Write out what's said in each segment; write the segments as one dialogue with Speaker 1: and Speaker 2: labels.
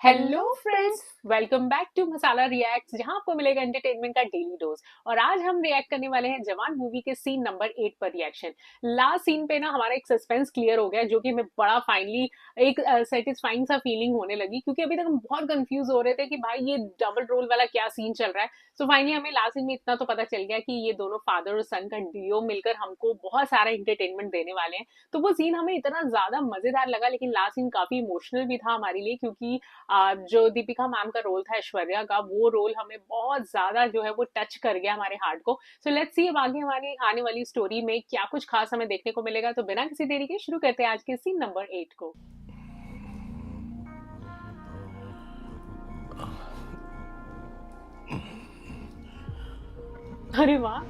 Speaker 1: Hello friends, welcome back to Masala reacts, जहां आपको मिलेगा एंटरटेनमेंट का डेली डोज। और आज हम रिएक्ट करने वाले हैं जवान मूवी के सीन नंबर 8 पर रिएक्शन। लास्ट सीन पे ना हमारा एक सस्पेंस क्लियर हो गया, जो कि हमें बड़ा फाइनली एक सेटिस्फाइंग सा फीलिंग होने लगी, क्योंकि अभी तक हम बहुत कंफ्यूज हो रहे थे कि भाई ये डबल रोल वाला क्या सीन चल रहा है। सो फाइनली हमें लास्ट सीन में इतना तो पता चल गया कि ये दोनों फादर और सन का डियो मिलकर हमको बहुत सारा एंटरटेनमेंट देने वाले हैं। तो वो सीन हमें इतना ज्यादा मजेदार लगा, लेकिन लास्ट सीन काफी इमोशनल भी था हमारे लिए, क्योंकि जो दीपिका मैम का रोल था ऐश्वर्या का, वो रोल हमें बहुत ज्यादा जो है वो टच कर गया हमारे हार्ट को। सो लेट्स सी अब आगे हमारी आने वाली स्टोरी में क्या कुछ खास हमें देखने को मिलेगा। तो बिना किसी देरी के शुरू करते हैं आज के सीन नंबर 8 को। अरे वाह,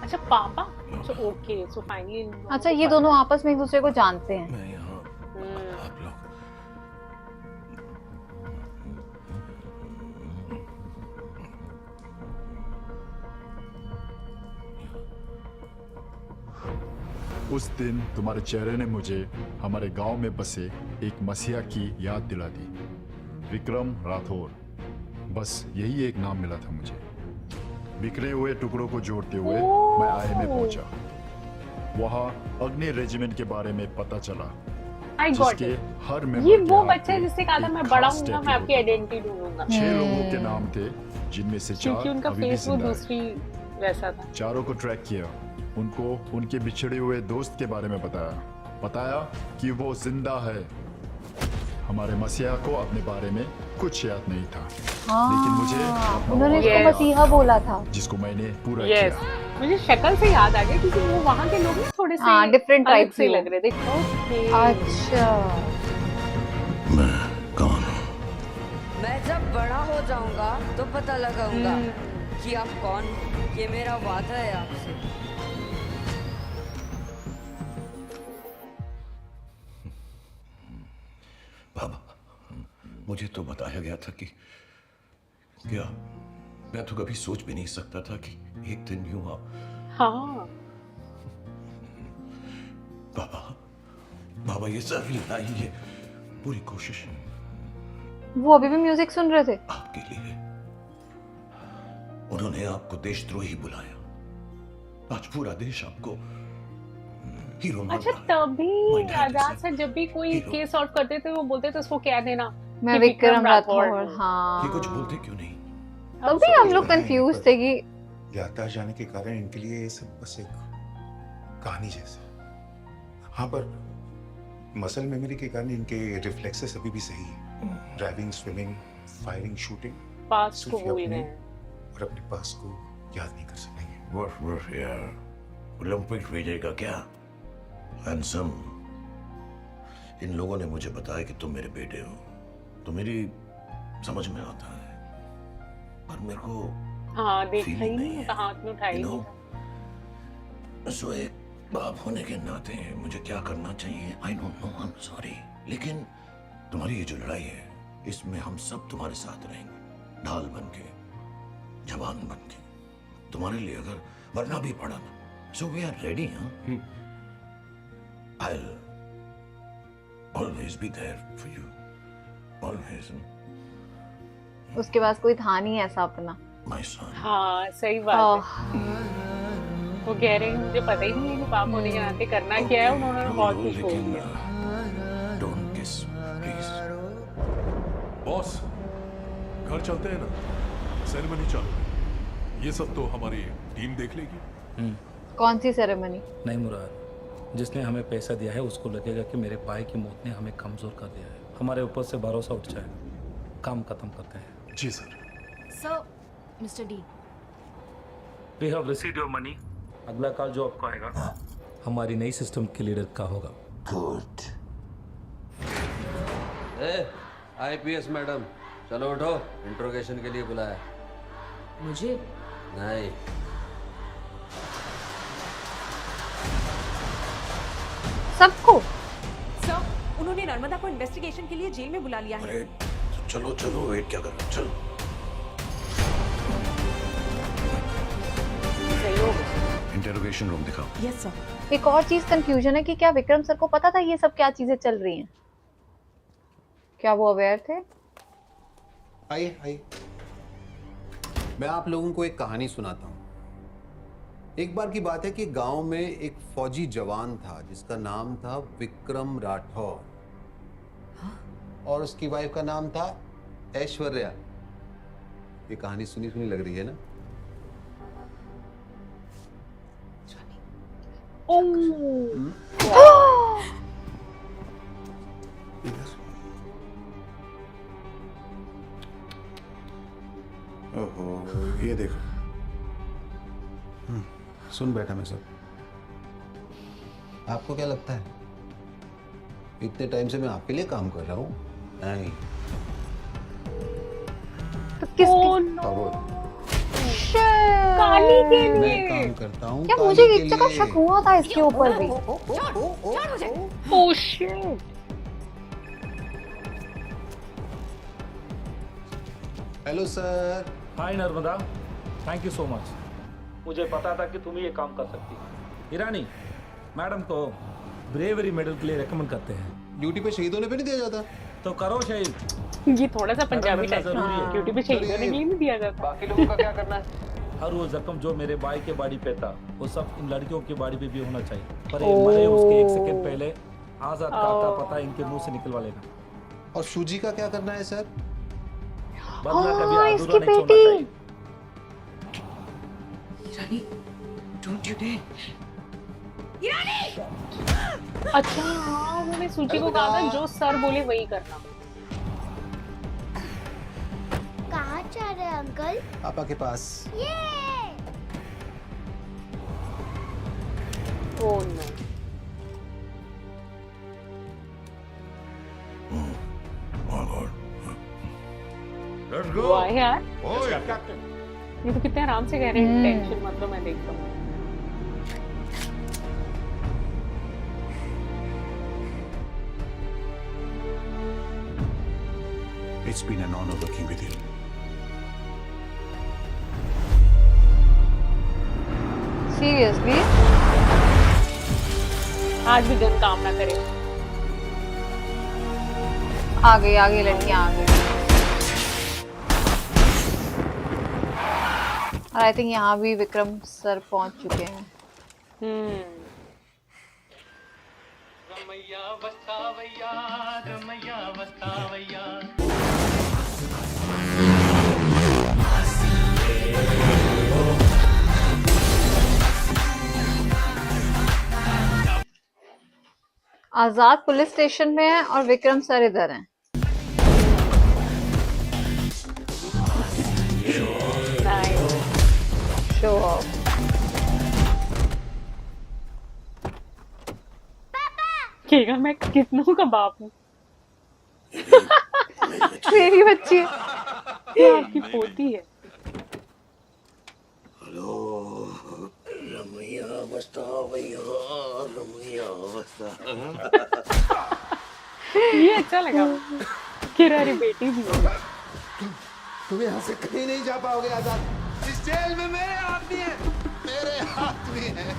Speaker 1: अच्छा पापा, सो ओके, सो फाइनली
Speaker 2: अच्छा, ये दोनों आपस में एक दूसरे को जानते हैं।
Speaker 3: मैं यहाँ आप लोग
Speaker 4: उस दिन तुम्हारे चेहरे ने मुझे हमारे गांव में बसे एक मसीहा की याद दिला दी, विक्रम राठौर। बस यही एक नाम मिला था मुझे। बिखरे हुए टुकड़ों को जोड़ते हुए मैं आए में पहुंचा। वहां अग्नि रेजिमेंट के बारे में पता चला, जिसके हर मेंबर
Speaker 1: ये
Speaker 4: के
Speaker 1: वो
Speaker 4: हाथ
Speaker 1: बच्चा है
Speaker 4: में
Speaker 1: जिससे कहा था
Speaker 4: एक
Speaker 1: मैं बड़ा
Speaker 4: खास
Speaker 1: हूँगा,
Speaker 4: टैटू
Speaker 1: मैं आपकी
Speaker 4: होता।
Speaker 1: आइडेंटिटी ढूंढूंगा।
Speaker 4: 6 लोगों के नाम थे, जिनमें से 4
Speaker 1: क्योंकि उनका
Speaker 4: अभी भी
Speaker 1: फेस वो
Speaker 4: जिंदा है।
Speaker 1: दूसरी वैसा था।
Speaker 4: चारों को ट्रैक किया, उनको उनके बिछड़े हुए दोस्त के बारे में बताया कि वो जिंदा है। हमारे मसीहा को अपने बारे में कुछ याद नहीं था, लेकिन मुझे अपना
Speaker 2: उन्होंने
Speaker 4: वादा
Speaker 2: इसको
Speaker 1: Yes.
Speaker 2: मसीहा बोला था।
Speaker 4: जिसको मैंने पूरा
Speaker 1: यस,
Speaker 4: किया।
Speaker 1: मुझे शक्ल से याद आ गया, क्योंकि वो वहाँ के लोग ना थोड़े से
Speaker 2: हाँ, different
Speaker 1: अलग
Speaker 2: type
Speaker 1: से
Speaker 2: के
Speaker 1: लग रहे थे। Okay.
Speaker 2: अच्छा,
Speaker 3: मैं कौन हूँ?
Speaker 5: मैं जब बड़ा हो जाऊंगा तो पता लगाऊंगा
Speaker 1: हम्म।
Speaker 5: कि आप कौन हो। ये मेरा वादा है आपसे।
Speaker 3: बाबा, मुझे तो बताया गया था कि क्या मैं तो कभी सोच भी नहीं सकता था कि एक दिन यूं आप
Speaker 1: हाँ,
Speaker 3: बाबा बाबा ये सब लाई, ये पूरी कोशिश
Speaker 2: वो अभी भी म्यूजिक सुन रहे थे।
Speaker 3: आपके लिए। उन्होंने आपको देशद्रोही बुलाया। आज पूरा देश आपको हीरो मान
Speaker 1: अच्छा,
Speaker 3: रहा है।
Speaker 1: तभी
Speaker 3: My dad
Speaker 1: Azad
Speaker 3: is
Speaker 1: sir जब भी कोई
Speaker 3: hero.
Speaker 1: केस सॉल्व करते थे वो बोलते थे उसको कह देना
Speaker 2: मैं
Speaker 1: कि
Speaker 2: विक्रम राठौर।
Speaker 1: हूँ।
Speaker 2: हाँ,
Speaker 3: ये कुछ बोलते क्यों नहीं?
Speaker 2: तभी हम लोग कंफ्यूज थे कि
Speaker 6: याददाश्त जाने के कारण इनके लिए ये सब बस एक कहानी जैसा। हाँ, पर मसल मेमोरी के कारण इनके रिफ्लेक्सेस अभी भी सही है। ड्राइविंग, स्विमिंग, फायरिंग, शूटिंग,
Speaker 1: पास को
Speaker 6: सिर्फ
Speaker 1: भूल
Speaker 6: अपने
Speaker 1: गए।
Speaker 6: और अपने पास को याद नहीं कर सकेंगे।
Speaker 3: वर्ष यार, ओलंपिक भेजेगा क्या? हैंडसम। इन लोगों ने मुझे बताया कि तुम मेरे बेटे हो, तो मेरी समझ में आता है, पर मेरे को
Speaker 1: हाँ, देखा
Speaker 3: फीलिंग
Speaker 1: ही
Speaker 3: नहीं
Speaker 1: नहीं
Speaker 3: है।
Speaker 1: था, हाथ में उठाई
Speaker 3: You
Speaker 1: नहीं
Speaker 3: know?
Speaker 1: था।
Speaker 3: सो एक बाप होने के नाते मुझे क्या करना चाहिए, I don't know, I am sorry. लेकिन तुम्हारी ये जो लड़ाई है, इसमें हम सब तुम्हारे साथ रहेंगे, ढाल बन के, जवान बन के, तुम्हारे लिए अगर मरना भी पड़ा ना, सो वी आर रेडी। हाँ, I'll always be there for you, always,
Speaker 2: उसके पास कोई था नहीं ऐसा अपना।
Speaker 3: my son.
Speaker 1: हाँ, सही बात
Speaker 2: आह,
Speaker 1: है। वो कह रहे हैं मुझे पता ही नहीं है कि पाप होने के नाते करना क्या है। उन्होंने बहुत कुछ बोल
Speaker 3: लेकिन
Speaker 1: दिया।
Speaker 3: don't kiss, please.
Speaker 7: बॉस, घर चलते हैं ना, सेरेमनी चालू है। ये सब तो हमारी टीम देख लेगी।
Speaker 2: कौन सी सेरेमनी?
Speaker 8: नहीं मुराद, जिसने हमें पैसा दिया है उसको लगेगा कि मेरे भाई की मौत ने हमें कमज़ोर कर दिया है। हमारे ऊपर से भरोसा उठ जाएगा, काम खत्म करते हैं।
Speaker 7: जी sir.
Speaker 9: Sir, Mr. D.
Speaker 8: We have received your money. अगला कॉल जो आपको आएगा हमारी नई सिस्टम के लीडर का होगा।
Speaker 3: Good.
Speaker 10: आईपीएस मैडम, चलो उठो, इंट्रोगेशन के लिए बुलाया।
Speaker 5: मुझे
Speaker 10: नहीं,
Speaker 2: सबको?
Speaker 9: सर, उन्होंने नर्मदा को इन्वेस्टिगेशन के लिए जेल में बुला लिया है।
Speaker 3: अरे चलो चलो, वेट क्या कर रहे हो? चलो। इंटरोगेशन रूम दिखाओ।
Speaker 9: Yes sir.
Speaker 2: एक और चीज कंफ्यूजन है कि क्या विक्रम सर को पता था ये सब क्या चीजें चल रही हैं? क्या वो अवेयर थे?
Speaker 11: आइए आइए, मैं आप लोगों को एक कहानी सुनाता हूँ। एक बार की बात है कि गांव में एक फौजी जवान था जिसका नाम था विक्रम राठौर। और उसकी वाइफ का नाम था ऐश्वर्या। ये कहानी सुनी सुनी लग रही है ना?
Speaker 6: ओहो, ये देखो।
Speaker 11: सुन बैठा मैं सब। आपको क्या लगता है इतने टाइम से मैं आपके लिए काम कर रहा हूँ? नहीं।
Speaker 2: तो किस
Speaker 1: काली के
Speaker 11: मैं
Speaker 1: लिए।
Speaker 11: काम करता हूँ
Speaker 2: क्या
Speaker 11: काली
Speaker 2: मुझे
Speaker 11: के
Speaker 2: एक जगह
Speaker 11: लिए।
Speaker 2: शक हुआ था इसके ऊपर भी।
Speaker 1: Oh shit.
Speaker 11: Hello sir.
Speaker 8: Hi Narmada, thank you so much. मुझे पता था कि तुम ये काम कर सकती हो। ईरानी मैडम को ब्रेवरी मेडल के लिए रेकमेंड करते हैं।
Speaker 11: ड्यूटी पे शहीद होने पे नहीं दिया जाता?
Speaker 8: तो करो शहीद।
Speaker 1: ये थोड़ा सा पंजाबी
Speaker 8: मिलना
Speaker 1: टाइप
Speaker 8: जरूरी है।
Speaker 1: ड्यूटी पे शहीद होने के लिए नहीं दिया जाता।
Speaker 10: बाकी लोगों का क्या करना है?
Speaker 8: हर वो जख्म जो मेरे भाई के बॉडी पे था वो सब इन लड़कियों की बॉडी पे भी होना चाहिए। पर ये मरे उसके 1 सेकंड पहले आजाद का पता इनके मुंह से निकलवा लेना।
Speaker 11: और शूजी का क्या करना है सर?
Speaker 8: बदला कभी
Speaker 2: हाँ,
Speaker 8: अधूरा
Speaker 2: इसकी
Speaker 8: नहीं छोड़ना
Speaker 2: बेटी।
Speaker 8: चाहिए।
Speaker 1: अच्छा हाँ, उन्होंने सूची को कहा था जो सर बोले वही करना।
Speaker 12: कहाँ जा रहे हैं अंकल?
Speaker 11: पापा के पास।
Speaker 1: Oh no.
Speaker 3: Let's go.
Speaker 1: वाह यार,
Speaker 3: ओए,
Speaker 1: ये तो कितने आराम से कह रहे हैं। टेंशन मत लो, मैं देखता हूँ।
Speaker 6: It's been an honor working with you.
Speaker 2: Seriously
Speaker 1: आज भी गन काम ना करे।
Speaker 2: आ गई लड़कियां आ गई। और आई थिंक यहाँ भी विक्रम सर पहुंच चुके हैं। आजाद पुलिस स्टेशन में है और विक्रम सर इधर हैं। Show off.
Speaker 1: कहेगा मैं कितनों का बाप हूँ।
Speaker 2: मेरी बच्ची है।
Speaker 1: ये आपकी पोती है।
Speaker 3: हेलो रमैया बस्ता भैया, रमैया बस्ता।
Speaker 1: ये अच्छा लगा। किरारी बेटी भी है।
Speaker 11: तुम यहाँ से कहीं नहीं जा पाओगे आजाद। इस जेल में मेरे हाथ भी हैं। मेरे हाथ भी हैं।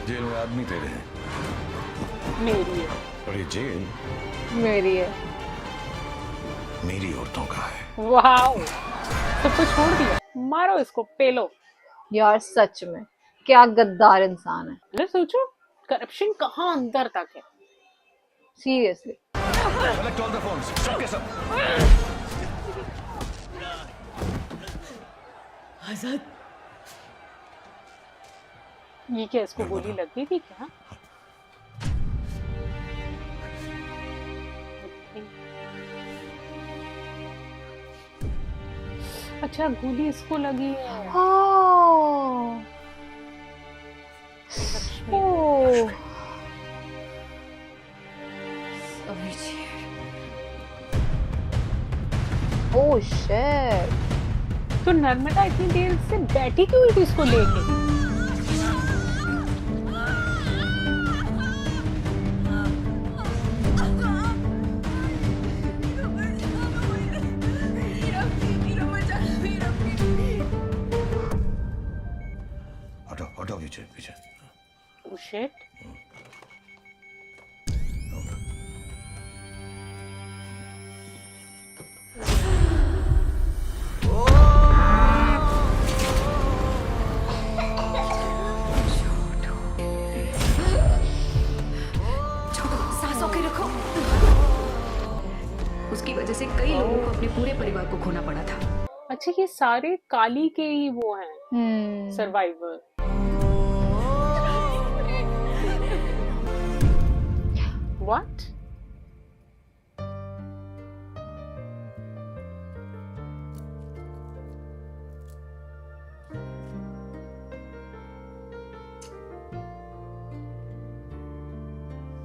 Speaker 3: जेल में आदमी तेरे हैं
Speaker 1: मेरी है।
Speaker 3: और ये जेल
Speaker 2: मेरी है।
Speaker 3: मेरी औरतों का है।
Speaker 1: वाओ, सब कुछ छोड़ दिया। मारो इसको, पेलो।
Speaker 2: यार सच में क्या गद्दार इंसान है।
Speaker 1: मतलब सोचो करप्शन कहाँ अंदर तक है।
Speaker 2: Seriously.
Speaker 3: Collect all the phones, सबके सब।
Speaker 1: आजाद, ये क्या इसको गोली लग गई थी क्या? अच्छा, गोली इसको लगी है।
Speaker 2: ओह ओह शिट।
Speaker 1: तो नर्मदा इतनी देर से बैठी क्यों हुई थी इसको लेके?
Speaker 3: हटो हटो पीछे पीछे।
Speaker 1: Oh shit.
Speaker 9: सौखे रखो। उसकी वजह से कई लोगों को अपने पूरे परिवार को खोना पड़ा था।
Speaker 1: अच्छा, ये सारे काली के ही वो हैं
Speaker 2: हम्म।
Speaker 1: सर्वाइवर। व्हाट?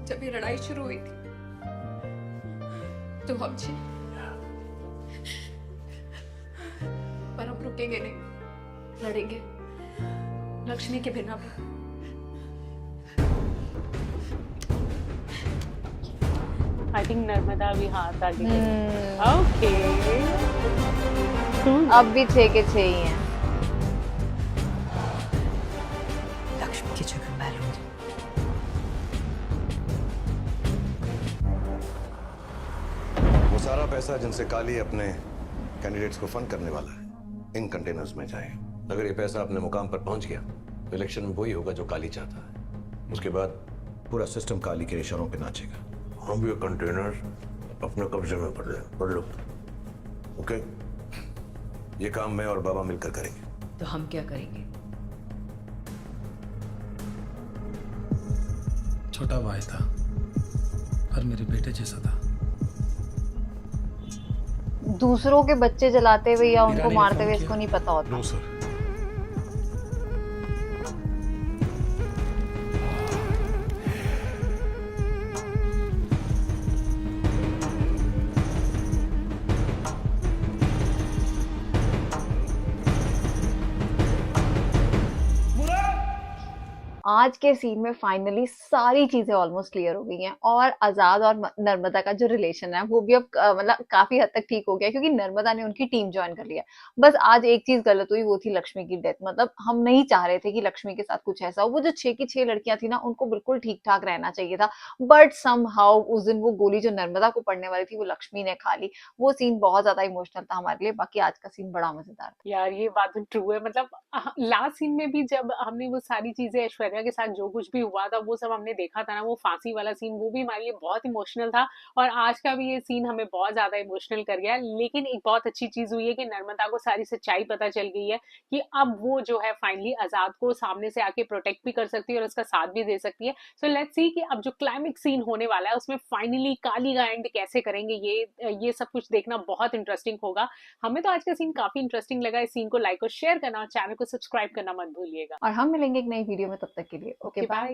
Speaker 9: जब ये लड़ाई शुरू हुई थी तो हम थे, पर हम रुकेंगे नहीं, लड़ेंगे लक्ष्मी के बिना भी।
Speaker 1: आई थिंक नर्मदा भी हाथ आगे। ओके,
Speaker 2: अब भी 6 के 6 ही हैं।
Speaker 9: लक्ष्मी की जगह मैं लूंगी।
Speaker 3: वो सारा पैसा जिनसे काली अपने कैंडिडेट्स को फंड करने वाला है, इन कंटेनर्स में जाए। अगर ये पैसा अपने मुकाम पर पहुंच गया तो इलेक्शन में वही होगा जो काली चाहता है। उसके बाद पूरा सिस्टम काली के इशारों पे नाचेगा। हम ये कंटेनर अपने कब्जे में पढ़ लो। ओके, ये काम मैं और बाबा मिलकर करेंगे।
Speaker 9: तो हम क्या करेंगे?
Speaker 8: छोटा भाई था पर मेरे बेटे जैसा था।
Speaker 2: दूसरों के बच्चे जलाते हुए या उनको
Speaker 8: ईरानी ने
Speaker 2: मारते
Speaker 8: फोन
Speaker 2: हुए
Speaker 8: किया?
Speaker 2: इसको नहीं पता होता।
Speaker 7: No sir.
Speaker 2: आज के सीन में फाइनली सारी चीजें ऑलमोस्ट क्लियर हो गई हैं और आजाद और नर्मदा का जो रिलेशन है वो भी अब मतलब काफी हद तक ठीक हो गया, क्योंकि नर्मदा ने उनकी टीम ज्वाइन कर लिया। बस आज एक चीज गलत हुई, वो थी लक्ष्मी की डेथ। मतलब हम नहीं चाह रहे थे कि लक्ष्मी के साथ कुछ ऐसा हो। वो जो 6 की 6 लड़कियां थी ना, उनको बिल्कुल ठीक ठाक रहना चाहिए था, बट समहाउ उस दिन वो गोली जो नर्मदा को पड़ने वाली थी वो लक्ष्मी ने खा ली। वो सीन बहुत ज्यादा इमोशनल था हमारे लिए। बाकी आज का सीन बड़ा मजेदार था।
Speaker 1: यार ये बात तो ट्रू है। मतलब लास्ट सीन में भी जब हमने वो सारी चीजें ऐश्वर्या के साथ जो कुछ भी हुआ था वो सब हमने देखा था ना, वो फांसी वाला सीन, वो भी हमारे लिए बहुत इमोशनल था। और आज का भी ये सीन हमें बहुत ज्यादा इमोशनल कर गया। लेकिन एक बहुत अच्छी चीज हुई है कि नर्मदा को सारी सच्चाई पता चल गई है कि अब वो जो है फाइनली आजाद को सामने से आके प्रोटेक्ट भी कर सकती है और उसका साथ भी दे सकती है। सो लेट्स सी कि अब जो क्लाइमेक्स सीन होने वाला है उसमें फाइनली काली का एंड कैसे करेंगे, ये सब कुछ देखना बहुत इंटरेस्टिंग होगा। हमें तो आज का सीन काफी इंटरेस्टिंग लगा। इस सीन को लाइक और शेयर करना और चैनल को सब्सक्राइब करना मत भूलिएगा।
Speaker 2: और हम मिलेंगे एक नई वीडियो में, तब तक के लिए ओके बाय।